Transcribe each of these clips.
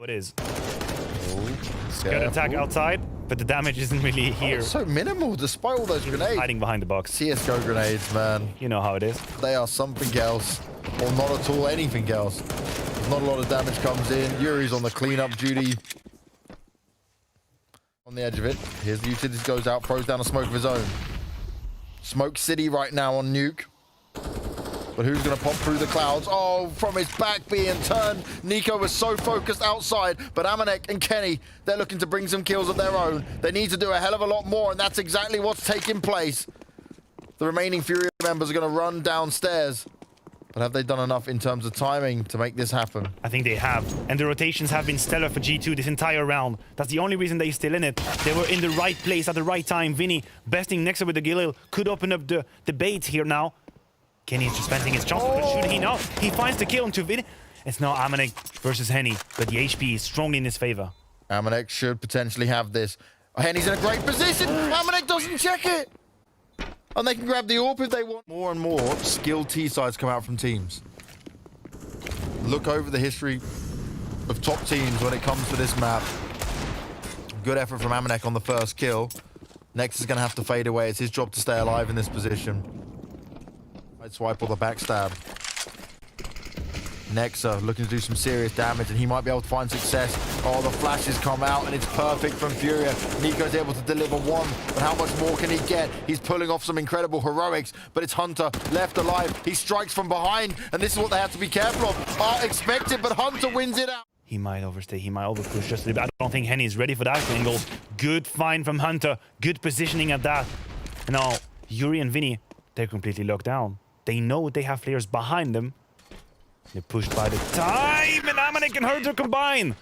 It is. Good attack outside, but the damage isn't really here. It's so minimal despite all those grenades. Hiding behind the box. CSGO grenades, man. You know how it is. They are something else, or not at all anything else. Not a lot of damage comes in. Yuri's on the cleanup duty. On the edge of it. Here's the utilities, goes out, throws down a smoke of his own. Smoke City right now on Nuke. But who's going to pop through the clouds? Oh, from his back being turned. Nico was so focused outside, but Amanek and Kenny, they're looking to bring some kills of their own. They need to do a hell of a lot more, and that's exactly what's taking place. The remaining FURIA members are going to run downstairs. But have they done enough in terms of timing to make this happen? I think they have. And the rotations have been stellar for G2 this entire round. That's the only reason they're still in it. They were in the right place at the right time. Vinny besting next with the Galil could open up the debate here now. Kenny's just fancying his chances, but should he not? He finds the kill into Vinny. It's now Amanek versus Henny, but the HP is strongly in his favor. Amanek should potentially have this. Henny's in a great position. Amanek doesn't check it. And they can grab the AWP if they want. More and more skilled T-sides come out from teams. Look over the history of top teams when it comes to this map. Good effort from Amanek on the first kill. Next is going to have to fade away. It's his job to stay alive in this position. Right swipe or the backstab. Nexa looking to do some serious damage, and he might be able to find success. Oh, the flashes come out, and it's perfect from FURIA. Nico's able to deliver one, but how much more can he get? He's pulling off some incredible heroics, but it's Hunter left alive. He strikes from behind, and this is what they have to be careful of. Are expected, but Hunter wins it out. He might overstay, he might overpush just a little bit. I don't think Henny is ready for that angle. Good find from Hunter, good positioning at that. And now, Yuri and Vinny, they're completely locked down. They know they have players behind them. They're pushed by the time, and Amanek and Hunter combine.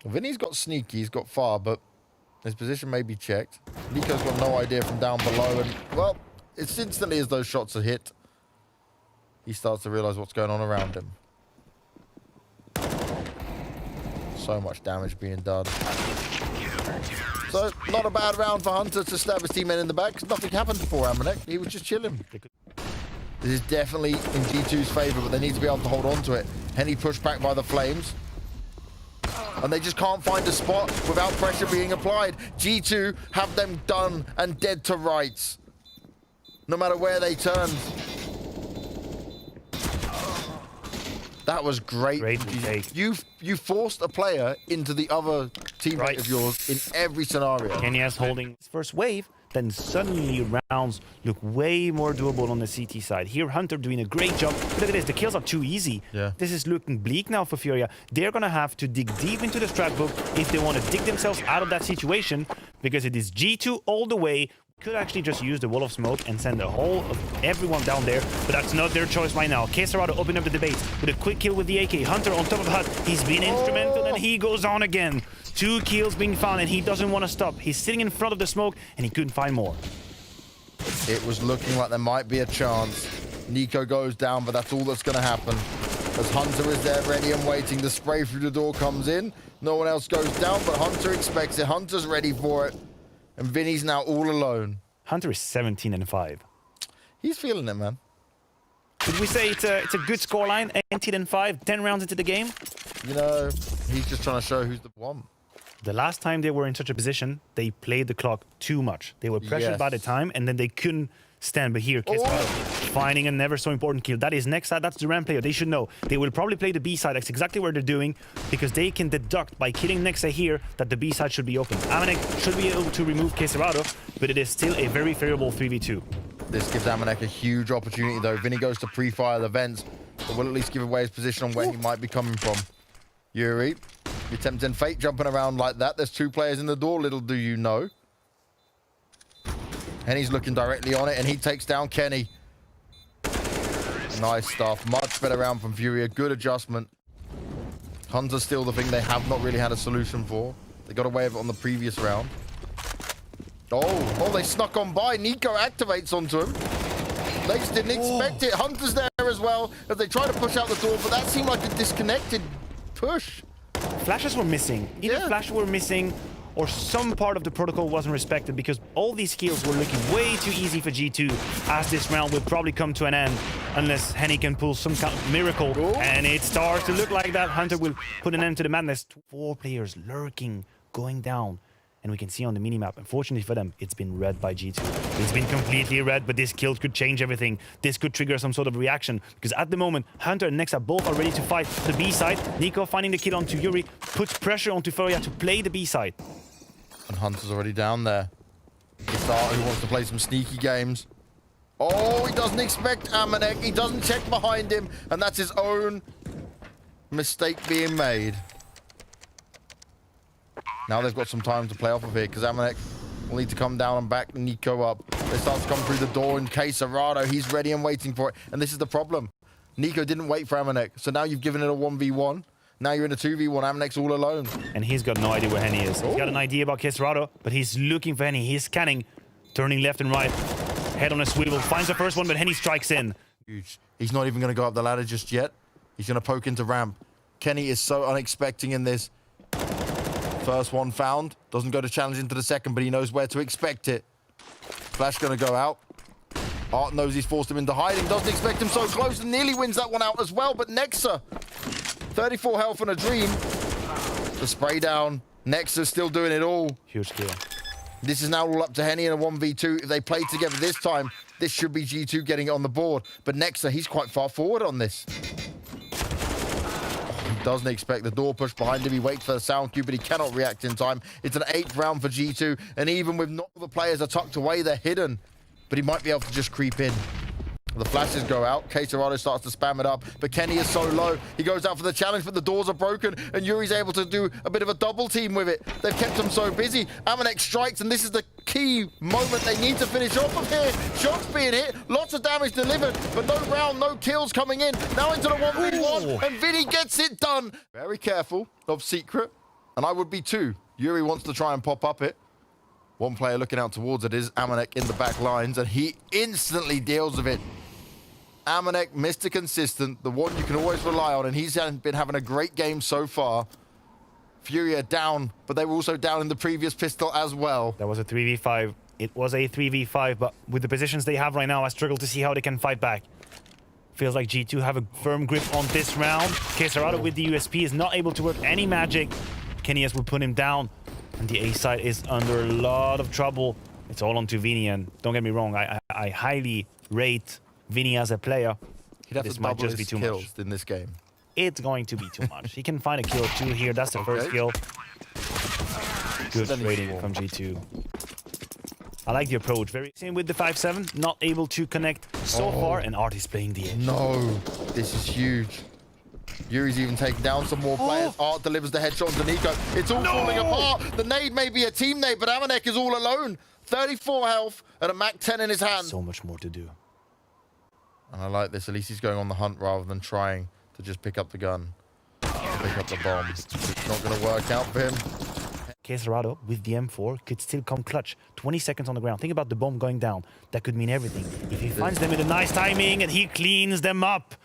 Vinny's got sneaky, he's got far, but his position may be checked. Nico's got no idea from down below, and, well, it's instantly as those shots are hit, he starts to realize what's going on around him. So much damage being done. So, not a bad round for Hunter to stab his teammate in the back, because nothing happened before Amanek. He was just chilling. This is definitely in G2's favor, but they need to be able to hold on to it. Henny pushed back by the flames. And they just can't find a spot without pressure being applied. G2 have them done and dead to rights. No matter where they turn. That was great. Great mistake. You forced a player into the other teammate of yours in every scenario. Kenya's holding his first wave. Then suddenly rounds look way more doable on the CT side. Here, Hunter doing a great job. But look at this, the kills are too easy. Yeah. This is looking bleak now for FURIA. They're going to have to dig deep into the strat book if they want to dig themselves out of that situation, because it is G2 all the way. Could actually just use the wall of smoke and send the whole of everyone down there, but that's not their choice right now. Kesarado opened up the debate with a quick kill with the AK. Hunter on top of Hut. He's been instrumental, and he goes on again. 2 kills being found, and he doesn't want to stop. He's sitting in front of the smoke, and he couldn't find more. It was looking like there might be a chance. Nico goes down, but that's all that's going to happen. As Hunter is there ready and waiting, the spray through the door comes in. No one else goes down, but Hunter expects it. Hunter's ready for it. And Vinny's now all alone. Hunter is 17-5. He's feeling it, man. Did we say it's a good scoreline? 18-5, 10 rounds into the game? You know, he's just trying to show who's the one. The last time they were in such a position, they played the clock too much. They were pressured by the time, and then they couldn't stand. But here, finding a never so important kill. That is next side. That's the Ram player. They should know. They will probably play the B side. That's exactly what they're doing, because they can deduct by killing Nexa here that the B side should be open. Amanek should be able to remove Kesarado, but it is still a very favorable 3v2. This gives Amanek a huge opportunity, though. Vinny goes to pre-fire the vents, but will at least give away his position on where he might be coming from. Yuri, you're tempting fate jumping around like that. There's 2 players in the door, little do you know. And he's looking directly on it, and he takes down Kenny. Nice stuff. Much better round from FURIA. Good adjustment. Hunter's still the thing they have not really had a solution for. They got away with it on the previous round. Oh, they snuck on by. Nico activates onto him. They just didn't expect it. Hunter's there as well as they try to push out the door, but that seemed like a disconnected push. Flashes were missing. Either flashes were missing, or some part of the protocol wasn't respected, because all these kills were looking way too easy for G2, as this round will probably come to an end unless Henny can pull some kind of miracle. Ooh. And it starts to look like that. Hunter will put an end to the madness. 4 players lurking, going down. And we can see on the minimap, unfortunately for them, it's been red by G2. It's been completely red, but this kill could change everything. This could trigger some sort of reaction, because at the moment, Hunter and Nexa both are ready to fight the B side. Nico finding the kill onto Yuri puts pressure onto FURIA to play the B side. And Hunter's already down there. Kisar, who wants to play some sneaky games. Oh, he doesn't expect Amanek. He doesn't check behind him, and that's his own mistake being made. Now they've got some time to play off of here, because Amanek will need to come down and back Nico up. They start to come through the door, and Kesarado, he's ready and waiting for it. And this is the problem. Nico didn't wait for Amanek, so now you've given it a 1v1. Now you're in a 2v1. Amanek's all alone. And he's got no idea where Henny is. He's got an idea about Kesarado, but he's looking for Henny. He's scanning, turning left and right. Head on a swivel, finds the first one, but Henny strikes in. Huge. He's not even going to go up the ladder just yet. He's going to poke into ramp. Kenny is so unexpecting in this. First one found. Doesn't go to challenge into the second, but he knows where to expect it. Flash going to go out. Art knows he's forced him into hiding. Doesn't expect him so close, and nearly wins that one out as well. But Nexa, 34 health on a dream. The spray down. Nexa's still doing it all. Huge kill. This is now all up to Henny in a 1v2. If they play together this time, this should be G2 getting it on the board. But Nexa, he's quite far forward on this. He doesn't expect the door push behind him. He waits for the sound cue, but he cannot react in time. It's an 8th round for G2, and even with not all the players are tucked away, they're hidden. But he might be able to just creep in. The flashes go out. Kesarado starts to spam it up, but Kenny is so low. He goes out for the challenge, but the doors are broken, and Yuri's able to do a bit of a double team with it. They've kept him so busy. Amanek strikes, and this is the key moment they need to finish off of here. Shots being hit, lots of damage delivered, but no round, no kills coming in. Now into the 1v1, and Vinny gets it done. Very careful of Secret, and I would be too. Yuri wants to try and pop up it. One player looking out towards it is Amanek in the back lines, and he instantly deals with it. Amanek, Mr. Consistent, the one you can always rely on, and he's been having a great game so far. FURIA down, but they were also down in the previous pistol as well. That was a 3v5. It was a 3v5, but with the positions they have right now, I struggle to see how they can fight back. Feels like G2 have a firm grip on this round. Kesarado with the USP is not able to work any magic. Kenias will put him down, and the A side is under a lot of trouble. It's all on to Vinny, and don't get me wrong, I highly rate Vinny as a player. This might just be too much in this game. It's going to be too much. He can find a kill or two here. That's the first kill. Good trading from G2. I like the approach. Very same with the 5-7. Not able to connect so far, and Art is playing the edge. No, this is huge. Yuri's even taken down some more players. Art delivers the headshot to Nico. It's all falling apart. The nade may be a team nade, but Amanek is all alone. 34 health and a Mac 10 in his hand. So much more to do. And I like this. At least he's going on the hunt rather than trying to just pick up the gun. Pick up the bomb. It's not going to work out for him. Kesarado with the M4 could still come clutch. 20 seconds on the ground. Think about the bomb going down. That could mean everything. If he finds them with a nice timing and he cleans them up.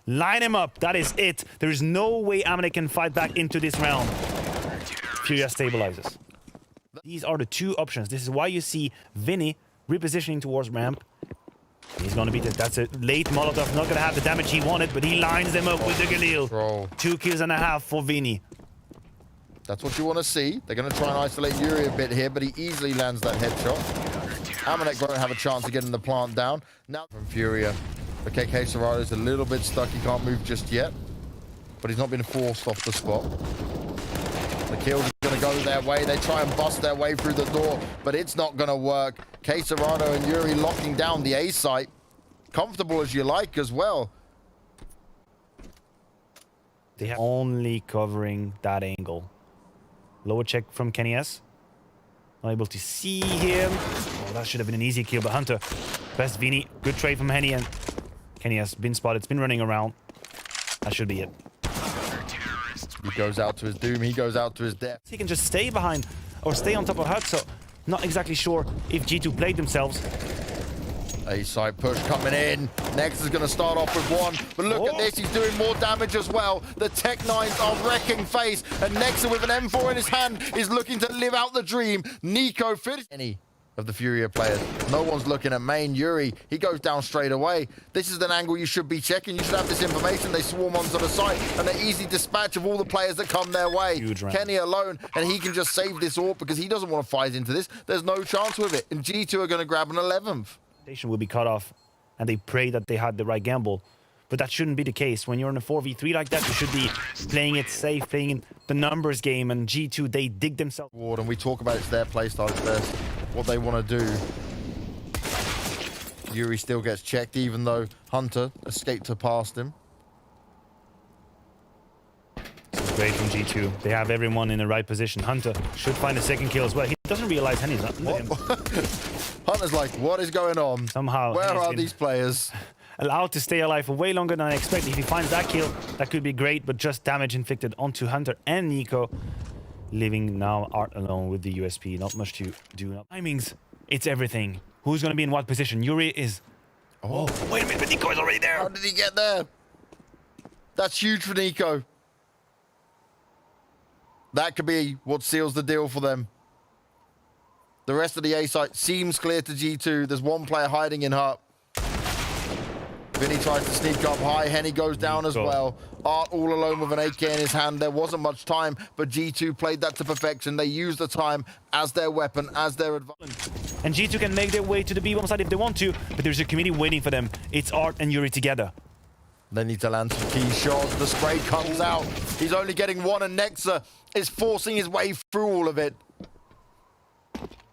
Line him up. That is it. There is no way Amanek can fight back into this round. FURIA stabilizes. These are the two options. This is why you see Vinny repositioning towards ramp. He's going to beat it. That's a late Molotov. Not going to have the damage he wanted, but he lines them up with the Galil. 2.5 kills for Vinny. That's what you want to see. They're going to try and isolate Yuri a bit here, but he easily lands that headshot. Amanek won't have a chance of getting the plant down. Now from FURIA. Okay, Kesarado's a little bit stuck. He can't move just yet, but he's not been forced off the spot. The kills are going to go their way. They try and bust their way through the door, but it's not going to work. Kesarado and Yuri locking down the A site. Comfortable as you like as well. They have only covering that angle. Lower check from Kenny S. Not able to see him. Oh, that should have been an easy kill, but Hunter. Best Vinny. Good trade from Henny, and Kenny has been spotted. It's been running around. That should be it. He goes out to his doom. He goes out to his death. He can just stay behind or stay on top of Hut, so not exactly sure if G2 played themselves. A-side push coming in. Next is going to start off with one. But look at this. He's doing more damage as well. The Tech-9s are wrecking face. And Nexa with an M4 in his hand is looking to live out the dream. Nico finished any of the FURIA players. No one's looking at main. Yuri, he goes down straight away. This is an angle you should be checking. You should have this information. They swarm onto the site and an easy dispatch of all the players that come their way. Kenny alone, and he can just save this AWP because he doesn't want to fight into this. There's no chance with it. And G2 are going to grab an 11th. Will be cut off, and they pray that they had the right gamble. But that shouldn't be the case. When you're in a 4v3 like that, you should be playing it safe, playing in the numbers game, and G2, they dig themselves. And we talk about it's their playstyle, it's their, what they want to do. Yuri still gets checked, even though Hunter escaped to past him. This is great from G2. They have everyone in the right position. Hunter should find a second kill as well. He doesn't realize Henny's not with him. Hunter's like, what is going on? Somehow, where are these players? Allowed to stay alive for way longer than I expected. If he finds that kill, that could be great, but just damage inflicted onto Hunter and Nico. Leaving now Art alone with the USP. Not much to do. Timings, it's everything. Who's going to be in what position? Yuri is... Oh, wait a minute, but Nico is already there. How did he get there? That's huge for Nico. That could be what seals the deal for them. The rest of the A site seems clear to G2. There's one player hiding in Hut. Vinny tries to sneak up high. Henny goes down as well. Art all alone with an AK in his hand. There wasn't much time, but G2 played that to perfection. They used the time as their weapon, as their advantage. And G2 can make their way to the B-bomb side if they want to, but there's a committee waiting for them. It's Art and Yuri together. They need to land some key shots. The spray comes out. He's only getting one, and Nexa is forcing his way through all of it.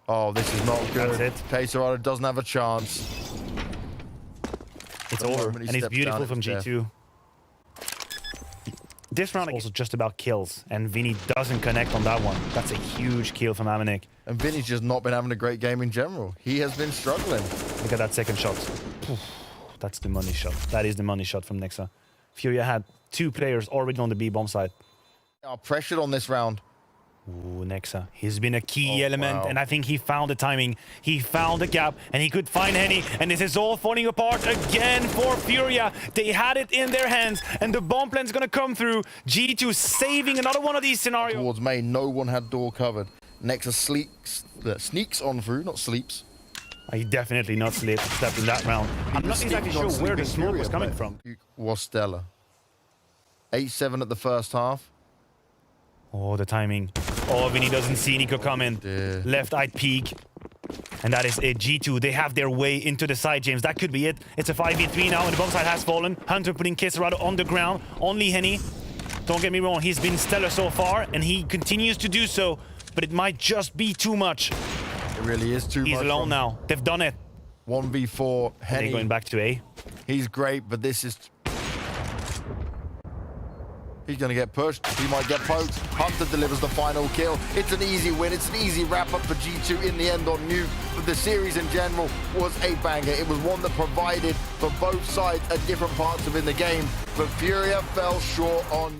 Oh, this is not good. That's it. Quesarado doesn't have a chance. It's over, and it's beautiful from G2. This round is also just about kills, and Vinny doesn't connect on that one. That's a huge kill from Fnatic. And Vinny's just not been having a great game in general. He has been struggling. Look at that second shot. That's the money shot. That is the money shot from Nexa. FURIA had two players already on the B-bomb side. They are pressured on this round. Ooh, Nexa. He's been a key element, and I think he found the timing. He found the gap, and he could find Henny, and this is all falling apart again for FURIA. They had it in their hands, and the bomb plan's gonna come through. G2 saving another one of these scenarios. Towards main, no one had door covered. Nexa sneaks on through, not sleeps. He definitely not stepped in that round. I'm not exactly sure where the smoke was coming from. Was stellar. 8-7 at the first half. Oh, the timing. Oh, Vinny doesn't see Nico coming. Left-eyed peek. And that is it. G2, they have their way into the side, James. That could be it. It's a 5v3 now, and the bomb side has fallen. Hunter putting Quesarado on the ground. Only Henny. Don't get me wrong, he's been stellar so far, and he continues to do so. But it might just be too much. It really is too much. He's alone now. They've done it. 1v4. Henny. They're going back to A. He's great, but this is... He's going to get pushed. He might get poked. Hunter delivers the final kill. It's an easy win. It's an easy wrap-up for G2 in the end on Nuke. But the series in general was a banger. It was one that provided for both sides at different parts of in the game. But FURIA fell short on...